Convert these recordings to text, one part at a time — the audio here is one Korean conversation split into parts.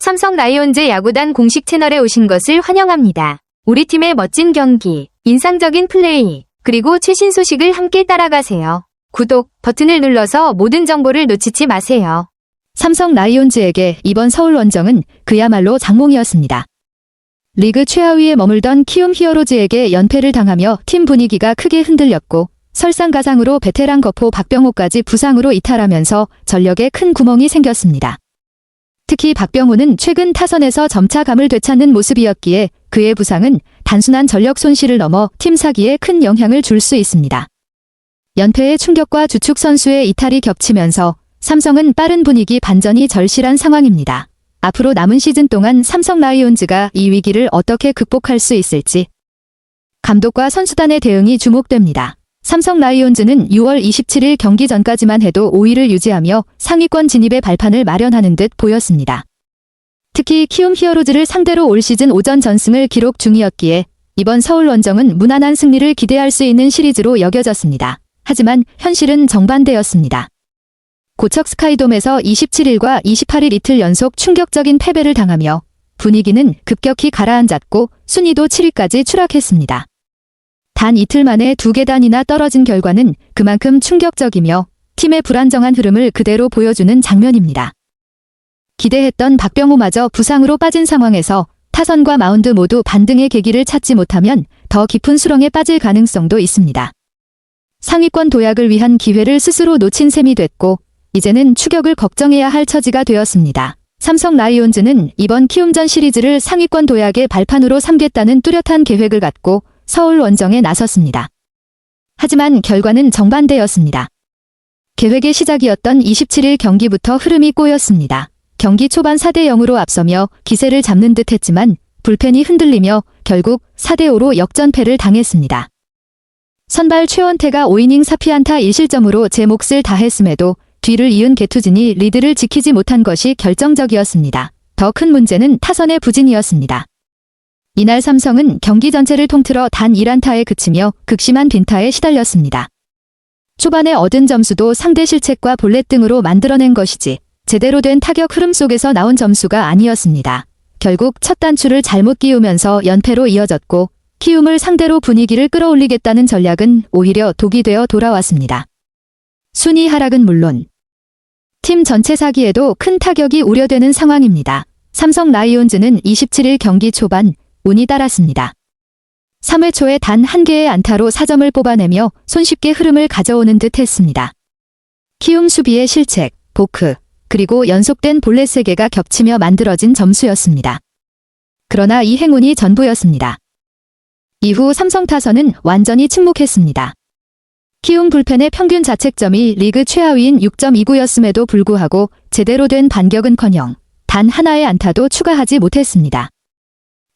삼성 라이온즈 야구단 공식 채널에 오신 것을 환영합니다. 우리 팀의 멋진 경기, 인상적인 플레이, 그리고 최신 소식을 함께 따라가세요. 구독 버튼을 눌러서 모든 정보를 놓치지 마세요. 삼성 라이온즈에게 이번 서울 원정은 그야말로 장몽이었습니다. 리그 최하위에 머물던 키움 히어로즈에게 연패를 당하며 팀 분위기가 크게 흔들렸고 설상가상으로 베테랑 거포 박병호까지 부상으로 이탈하면서 전력에 큰 구멍이 생겼습니다. 특히 박병호는 최근 타선에서 점차 감을 되찾는 모습이었기에 그의 부상은 단순한 전력 손실을 넘어 팀 사기에 큰 영향을 줄 수 있습니다. 연패의 충격과 주축 선수의 이탈이 겹치면서 삼성은 빠른 분위기 반전이 절실한 상황입니다. 앞으로 남은 시즌 동안 삼성 라이온즈가 이 위기를 어떻게 극복할 수 있을지 감독과 선수단의 대응이 주목됩니다. 삼성 라이온즈는 6월 27일 경기 전까지만 해도 5위를 유지하며 상위권 진입의 발판을 마련하는 듯 보였습니다. 특히 키움 히어로즈를 상대로 올 시즌 오전 전승을 기록 중이었기에 이번 서울 원정은 무난한 승리를 기대할 수 있는 시리즈로 여겨졌습니다. 하지만 현실은 정반대였습니다. 고척 스카이돔에서 27일과 28일 이틀 연속 충격적인 패배를 당하며 분위기는 급격히 가라앉았고 순위도 7위까지 추락했습니다. 단 이틀 만에 2계단이나 떨어진 결과는 그만큼 충격적이며 팀의 불안정한 흐름을 그대로 보여주는 장면입니다. 기대했던 박병호마저 부상으로 빠진 상황에서 타선과 마운드 모두 반등의 계기를 찾지 못하면 더 깊은 수렁에 빠질 가능성도 있습니다. 상위권 도약을 위한 기회를 스스로 놓친 셈이 됐고 이제는 추격을 걱정해야 할 처지가 되었습니다. 삼성 라이온즈는 이번 키움전 시리즈를 상위권 도약의 발판으로 삼겠다는 뚜렷한 계획을 갖고 서울 원정에 나섰습니다. 하지만 결과는 정반대였습니다. 계획의 시작이었던 27일 경기부터 흐름이 꼬였습니다. 경기 초반 4대0으로 앞서며 기세를 잡는 듯 했지만 불펜이 흔들리며 결국 4대5로 역전패를 당했습니다. 선발 최원태가 5이닝 4피안타 1실점으로 제 몫을 다했음에도 뒤를 이은 개투진이 리드를 지키지 못한 것이 결정적이었습니다. 더 큰 문제는 타선의 부진이었습니다. 이날 삼성은 경기 전체를 통틀어 단 1안타에 그치며 극심한 빈타에 시달렸습니다. 초반에 얻은 점수도 상대 실책과 볼넷 등으로 만들어낸 것이지 제대로 된 타격 흐름 속에서 나온 점수가 아니었습니다. 결국 첫 단추를 잘못 끼우면서 연패로 이어졌고 키움을 상대로 분위기를 끌어올리겠다는 전략은 오히려 독이 되어 돌아왔습니다. 순위 하락은 물론 팀 전체 사기에도 큰 타격이 우려되는 상황입니다. 삼성 라이온즈는 27일 경기 초반 운이 따랐습니다. 3회 초에 단 1개의 안타로 4점을 뽑아내며 손쉽게 흐름을 가져오는 듯 했습니다. 키움 수비의 실책, 보크, 그리고 연속된 볼넷 3개가 겹치며 만들어진 점수였습니다. 그러나 이 행운이 전부였습니다. 이후 삼성 타선은 완전히 침묵했습니다. 키움 불펜의 평균 자책점이 리그 최하위인 6.29였음에도 불구하고 제대로 된 반격은커녕 단 하나의 안타도 추가하지 못했습니다.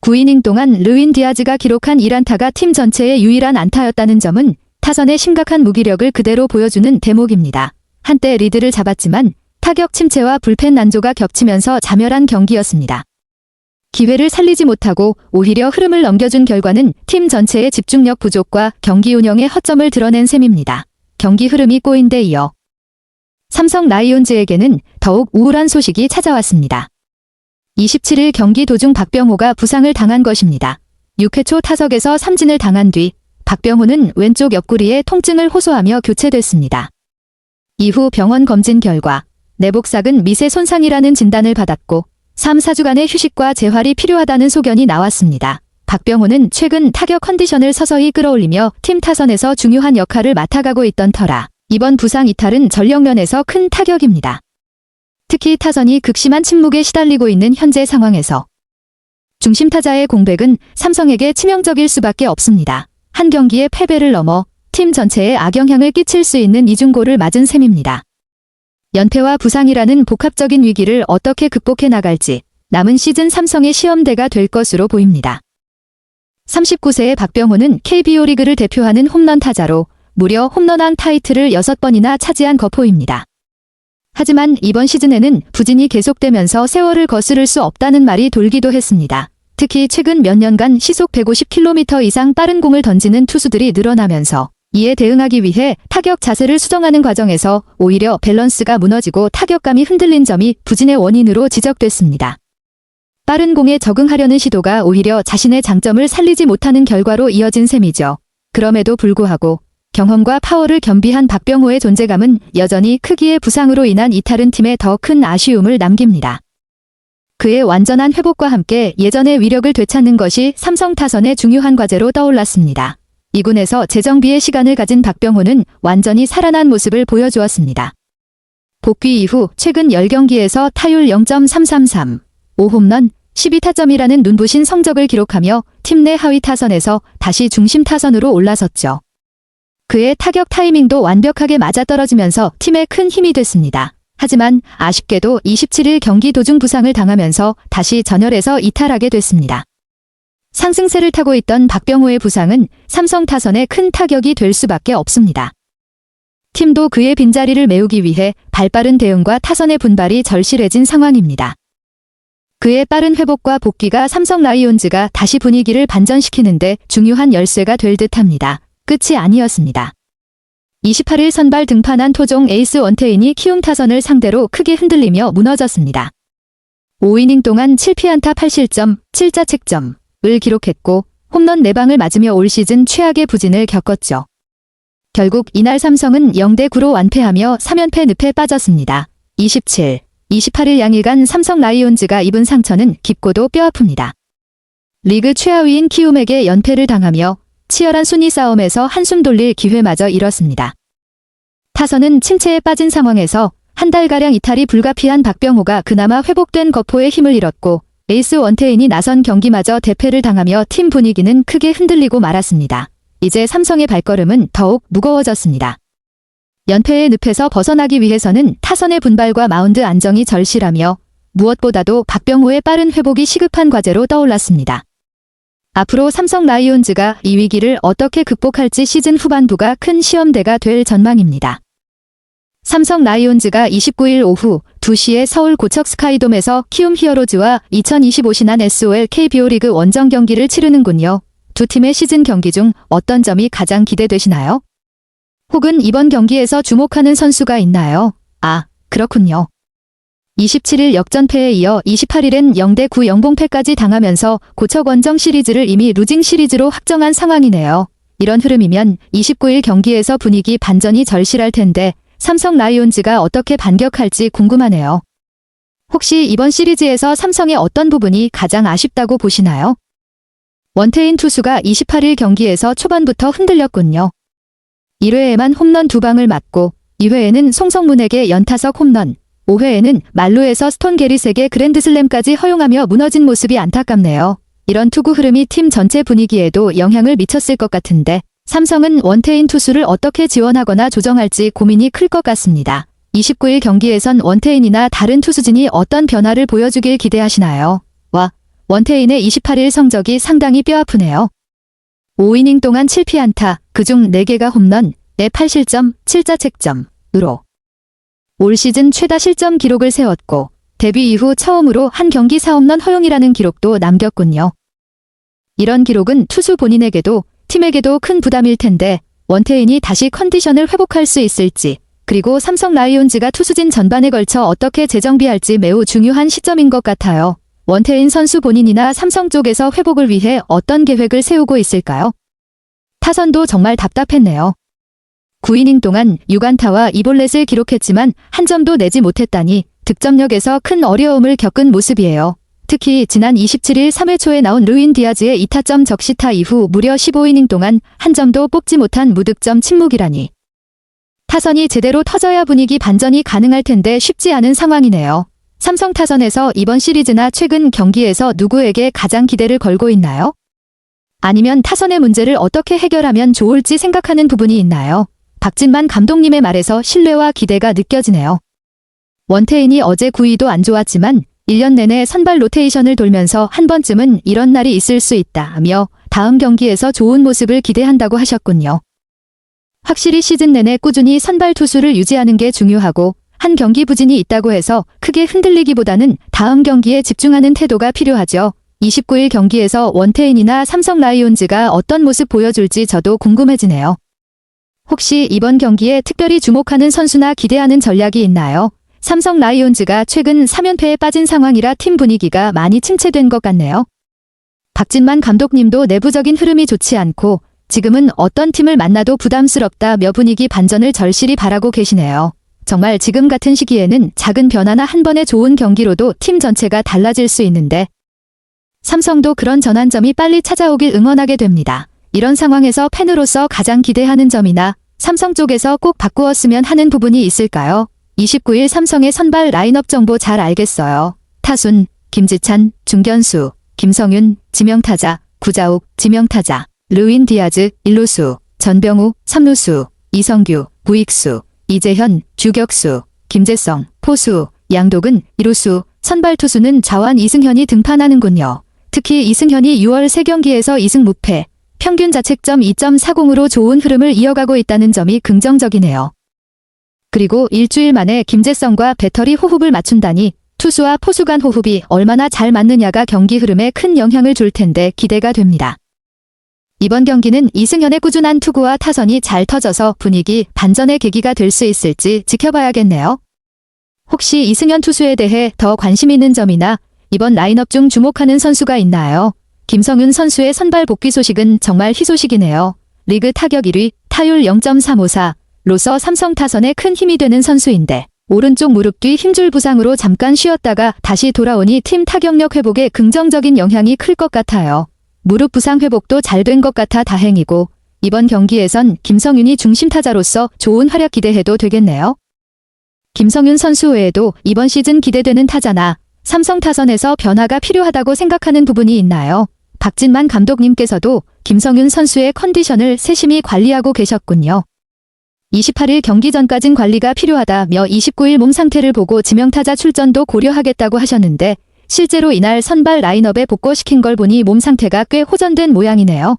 9이닝 동안 르윈 디아즈가 기록한 1안타가 팀 전체의 유일한 안타였다는 점은 타선의 심각한 무기력을 그대로 보여주는 대목입니다. 한때 리드를 잡았지만 타격 침체와 불펜 난조가 겹치면서 자멸한 경기였습니다. 기회를 살리지 못하고 오히려 흐름을 넘겨준 결과는 팀 전체의 집중력 부족과 경기 운영의 허점을 드러낸 셈입니다. 경기 흐름이 꼬인 데 이어 삼성 라이온즈에게는 더욱 우울한 소식이 찾아왔습니다. 27일 경기 도중 박병호가 부상을 당한 것입니다. 6회 초 타석에서 삼진을 당한 뒤 박병호는 왼쪽 옆구리에 통증을 호소하며 교체됐습니다. 이후 병원 검진 결과 내복삭은 미세 손상이라는 진단을 받았고 3-4주간의 휴식과 재활이 필요하다는 소견이 나왔습니다. 박병호는 최근 타격 컨디션을 서서히 끌어올리며 팀 타선에서 중요한 역할을 맡아가고 있던 터라 이번 부상 이탈은 전력면에서 큰 타격입니다. 특히 타선이 극심한 침묵에 시달리고 있는 현재 상황에서 중심 타자의 공백은 삼성에게 치명적일 수밖에 없습니다. 한 경기의 패배를 넘어 팀 전체에 악영향을 끼칠 수 있는 이중고를 맞은 셈입니다. 연패와 부상이라는 복합적인 위기를 어떻게 극복해 나갈지 남은 시즌 삼성의 시험대가 될 것으로 보입니다. 39세의 박병호는 KBO 리그를 대표하는 홈런 타자로 무려 홈런왕 타이틀을 6번이나 차지한 거포입니다. 하지만 이번 시즌에는 부진이 계속되면서 세월을 거스를 수 없다는 말이 돌기도 했습니다. 특히 최근 몇 년간 시속 150km 이상 빠른 공을 던지는 투수들이 늘어나면서 이에 대응하기 위해 타격 자세를 수정하는 과정에서 오히려 밸런스가 무너지고 타격감이 흔들린 점이 부진의 원인으로 지적됐습니다. 빠른 공에 적응하려는 시도가 오히려 자신의 장점을 살리지 못하는 결과로 이어진 셈이죠. 그럼에도 불구하고 경험과 파워를 겸비한 박병호의 존재감은 여전히 크기의 부상으로 인한 이탈은 팀에 더 큰 아쉬움을 남깁니다. 그의 완전한 회복과 함께 예전의 위력을 되찾는 것이 삼성 타선의 중요한 과제로 떠올랐습니다. 2군에서 재정비의 시간을 가진 박병호는 완전히 살아난 모습을 보여주었습니다. 복귀 이후 최근 10경기에서 타율 0.333, 5홈런, 12타점이라는 눈부신 성적을 기록하며 팀 내 하위 타선에서 다시 중심 타선으로 올라섰죠. 그의 타격 타이밍도 완벽하게 맞아떨어지면서 팀에 큰 힘이 됐습니다. 하지만 아쉽게도 27일 경기 도중 부상을 당하면서 다시 전열에서 이탈하게 됐습니다. 상승세를 타고 있던 박병호의 부상은 삼성 타선에 큰 타격이 될 수밖에 없습니다. 팀도 그의 빈자리를 메우기 위해 발빠른 대응과 타선의 분발이 절실해진 상황입니다. 그의 빠른 회복과 복귀가 삼성 라이온즈가 다시 분위기를 반전시키는데 중요한 열쇠가 될 듯합니다. 끝이 아니었습니다. 28일 선발 등판한 토종 에이스 원태인이 키움 타선을 상대로 크게 흔들리며 무너졌습니다. 5이닝 동안 7피안타 8실점, 7자책점을 기록했고 홈런 4방을 맞으며 올 시즌 최악의 부진을 겪었죠. 결국 이날 삼성은 0대9로 완패하며 3연패 늪에 빠졌습니다. 27, 28일 양일간 삼성 라이온즈가 입은 상처는 깊고도 뼈아픕니다. 리그 최하위인 키움에게 연패를 당하며 치열한 순위 싸움에서 한숨 돌릴 기회마저 잃었습니다. 타선은 침체에 빠진 상황에서 한 달가량 이탈이 불가피한 박병호가 그나마 회복된 거포의 힘을 잃었고 에이스 원태인이 나선 경기마저 대패를 당하며 팀 분위기는 크게 흔들리고 말았습니다. 이제 삼성의 발걸음은 더욱 무거워졌습니다. 연패의 늪에서 벗어나기 위해서는 타선의 분발과 마운드 안정이 절실하며 무엇보다도 박병호의 빠른 회복이 시급한 과제로 떠올랐습니다. 앞으로 삼성 라이온즈가 이 위기를 어떻게 극복할지 시즌 후반부가 큰 시험대가 될 전망입니다. 삼성 라이온즈가 29일 오후 2시에 서울 고척 스카이돔에서 키움 히어로즈와 2025 신한 SOL KBO 리그 원정 경기를 치르는군요. 두 팀의 시즌 경기 중 어떤 점이 가장 기대되시나요? 혹은 이번 경기에서 주목하는 선수가 있나요? 아, 그렇군요. 27일 역전패에 이어 28일엔 0대9 영봉패까지 당하면서 고척 원정 시리즈를 이미 루징 시리즈로 확정한 상황이네요. 이런 흐름이면 29일 경기에서 분위기 반전이 절실할 텐데 삼성 라이온즈가 어떻게 반격할지 궁금하네요. 혹시 이번 시리즈에서 삼성의 어떤 부분이 가장 아쉽다고 보시나요? 원태인 투수가 28일 경기에서 초반부터 흔들렸군요. 1회에만 홈런 2방을 맞고 2회에는 송성문에게 연타석 홈런, 5회에는 말루에서 스톤 게릿에게 그랜드슬램까지 허용하며 무너진 모습이 안타깝네요. 이런 투구 흐름이 팀 전체 분위기에도 영향을 미쳤을 것 같은데 삼성은 원태인 투수를 어떻게 지원하거나 조정할지 고민이 클 것 같습니다. 29일 경기에선 원태인이나 다른 투수진이 어떤 변화를 보여주길 기대하시나요? 원태인의 28일 성적이 상당히 뼈아프네요. 5이닝 동안 7피안타, 그중 4개가 홈런, 8실점, 7자책점으로 올 시즌 최다 실점 기록을 세웠고 데뷔 이후 처음으로 한 경기 4홈런 허용이라는 기록도 남겼군요. 이런 기록은 투수 본인에게도 팀에게도 큰 부담일 텐데 원태인이 다시 컨디션을 회복할 수 있을지 그리고 삼성 라이온즈가 투수진 전반에 걸쳐 어떻게 재정비할지 매우 중요한 시점인 것 같아요. 원태인 선수 본인이나 삼성 쪽에서 회복을 위해 어떤 계획을 세우고 있을까요? 타선도 정말 답답했네요. 9이닝 동안 6안타와 2볼넷을 기록했지만 한 점도 내지 못했다니 득점력에서 큰 어려움을 겪은 모습이에요. 특히 지난 27일 3회 초에 나온 루인 디아즈의 2타점 적시타 이후 무려 15이닝 동안 한 점도 뽑지 못한 무득점 침묵이라니. 타선이 제대로 터져야 분위기 반전이 가능할 텐데 쉽지 않은 상황이네요. 삼성 타선에서 이번 시리즈나 최근 경기에서 누구에게 가장 기대를 걸고 있나요? 아니면 타선의 문제를 어떻게 해결하면 좋을지 생각하는 부분이 있나요? 박진만 감독님의 말에서 신뢰와 기대가 느껴지네요. 원태인이 어제 구위도 안 좋았지만 1년 내내 선발 로테이션을 돌면서 한 번쯤은 이런 날이 있을 수 있다며 다음 경기에서 좋은 모습을 기대한다고 하셨군요. 확실히 시즌 내내 꾸준히 선발 투수를 유지하는 게 중요하고 한 경기 부진이 있다고 해서 크게 흔들리기보다는 다음 경기에 집중하는 태도가 필요하죠. 29일 경기에서 원태인이나 삼성 라이온즈가 어떤 모습 보여줄지 저도 궁금해지네요. 혹시 이번 경기에 특별히 주목하는 선수나 기대하는 전략이 있나요? 삼성 라이온즈가 최근 3연패에 빠진 상황이라 팀 분위기가 많이 침체된 것 같네요. 박진만 감독님도 내부적인 흐름이 좋지 않고 지금은 어떤 팀을 만나도 부담스럽다며 분위기 반전을 절실히 바라고 계시네요. 정말 지금 같은 시기에는 작은 변화나 한 번의 좋은 경기로도 팀 전체가 달라질 수 있는데 삼성도 그런 전환점이 빨리 찾아오길 응원하게 됩니다. 이런 상황에서 팬으로서 가장 기대하는 점이나 삼성 쪽에서 꼭 바꾸었으면 하는 부분이 있을까요? 29일 삼성의 선발 라인업 정보 잘 알겠어요. 타순, 김지찬, 중견수, 김성윤, 지명타자, 구자욱, 지명타자, 르윈 디아즈, 1루수, 전병우, 3루수, 이성규, 우익수, 이재현, 주격수, 김재성, 포수, 양독은 2루수, 선발 투수는 좌완 이승현이 등판하는군요. 특히 이승현이 6월 3경기에서 2승 무패, 평균 자책점 2.40으로 좋은 흐름을 이어가고 있다는 점이 긍정적이네요. 그리고 일주일 만에 김재성과 배터리 호흡을 맞춘다니 투수와 포수 간 호흡이 얼마나 잘 맞느냐가 경기 흐름에 큰 영향을 줄 텐데 기대가 됩니다. 이번 경기는 이승현의 꾸준한 투구와 타선이 잘 터져서 분위기 반전의 계기가 될 수 있을지 지켜봐야겠네요. 혹시 이승현 투수에 대해 더 관심 있는 점이나 이번 라인업 중 주목하는 선수가 있나요? 김성윤 선수의 선발 복귀 소식은 정말 희소식이네요. 리그 타격 1위, 타율 0.354로서 삼성 타선에 큰 힘이 되는 선수인데 오른쪽 무릎 뒤 힘줄 부상으로 잠깐 쉬었다가 다시 돌아오니 팀 타격력 회복에 긍정적인 영향이 클 것 같아요. 무릎 부상 회복도 잘 된 것 같아 다행이고 이번 경기에선 김성윤이 중심 타자로서 좋은 활약 기대해도 되겠네요. 김성윤 선수 외에도 이번 시즌 기대되는 타자나 삼성 타선에서 변화가 필요하다고 생각하는 부분이 있나요? 박진만 감독님께서도 김성윤 선수의 컨디션을 세심히 관리하고 계셨군요. 28일 경기 전까진 관리가 필요하다며 29일 몸 상태를 보고 지명타자 출전도 고려하겠다고 하셨는데 실제로 이날 선발 라인업에 복귀시킨 걸 보니 몸 상태가 꽤 호전된 모양이네요.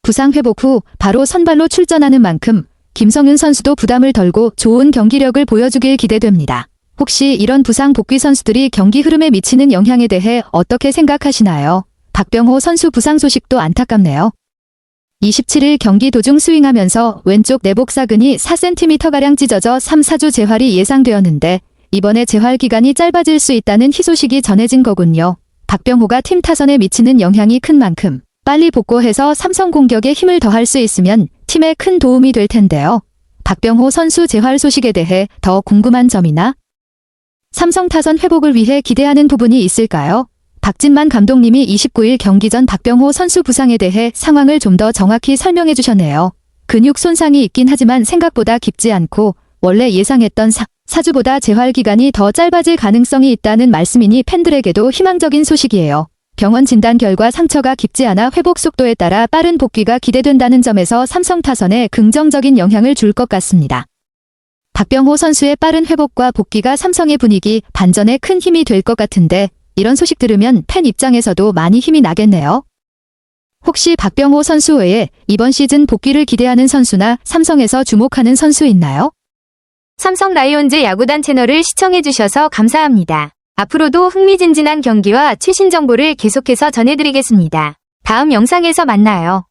부상 회복 후 바로 선발로 출전하는 만큼 김성윤 선수도 부담을 덜고 좋은 경기력을 보여주길 기대됩니다. 혹시 이런 부상 복귀 선수들이 경기 흐름에 미치는 영향에 대해 어떻게 생각하시나요? 박병호 선수 부상 소식도 안타깝네요. 27일 경기 도중 스윙하면서 왼쪽 내복사근이 4cm가량 찢어져 3-4주 재활이 예상되었는데 이번에 재활 기간이 짧아질 수 있다는 희소식이 전해진 거군요. 박병호가 팀 타선에 미치는 영향이 큰 만큼 빨리 복구해서 삼성 공격에 힘을 더할 수 있으면 팀에 큰 도움이 될 텐데요. 박병호 선수 재활 소식에 대해 더 궁금한 점이나 삼성 타선 회복을 위해 기대하는 부분이 있을까요? 박진만 감독님이 29일 경기 전 박병호 선수 부상에 대해 상황을 좀 더 정확히 설명해 주셨네요. 근육 손상이 있긴 하지만 생각보다 깊지 않고 원래 예상했던 4주보다 재활 기간이 더 짧아질 가능성이 있다는 말씀이니 팬들에게도 희망적인 소식이에요. 병원 진단 결과 상처가 깊지 않아 회복 속도에 따라 빠른 복귀가 기대된다는 점에서 삼성 타선에 긍정적인 영향을 줄 것 같습니다. 박병호 선수의 빠른 회복과 복귀가 삼성의 분위기 반전에 큰 힘이 될 것 같은데 이런 소식 들으면 팬 입장에서도 많이 힘이 나겠네요. 혹시 박병호 선수 외에 이번 시즌 복귀를 기대하는 선수나 삼성에서 주목하는 선수 있나요? 삼성 라이온즈 야구단 채널을 시청해주셔서 감사합니다. 앞으로도 흥미진진한 경기와 최신 정보를 계속해서 전해드리겠습니다. 다음 영상에서 만나요.